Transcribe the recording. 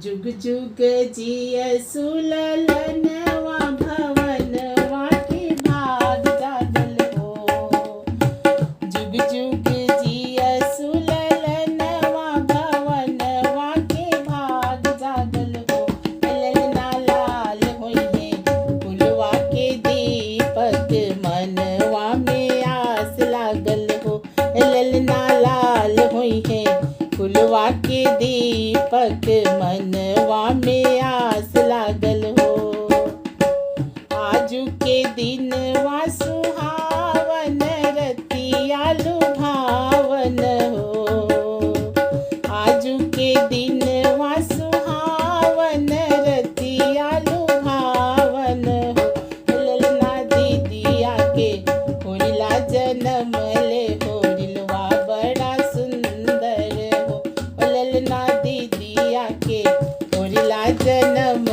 जुग जुग जियसु ललनवा भवनवा के भाग जागल हो। जुग जुग जियसु ललनवा भवनवा के भाग जागल हो। ललना लाल होइहे फुलवा के दीपक मनवा में आस लागल हो। ललना लाल होइहे फुलवा के दीपक मनवा में आस लागल हो। आजू के दिनवा सुहावन रतिया लुभावन हो। आजू के दिनवा सुहावन रतिया लुभावन हो। ललना दीदिया के होरिला जनम ले होरिलवा बड़ा सुंदर हो। ललना दीदिया के होरिला जनम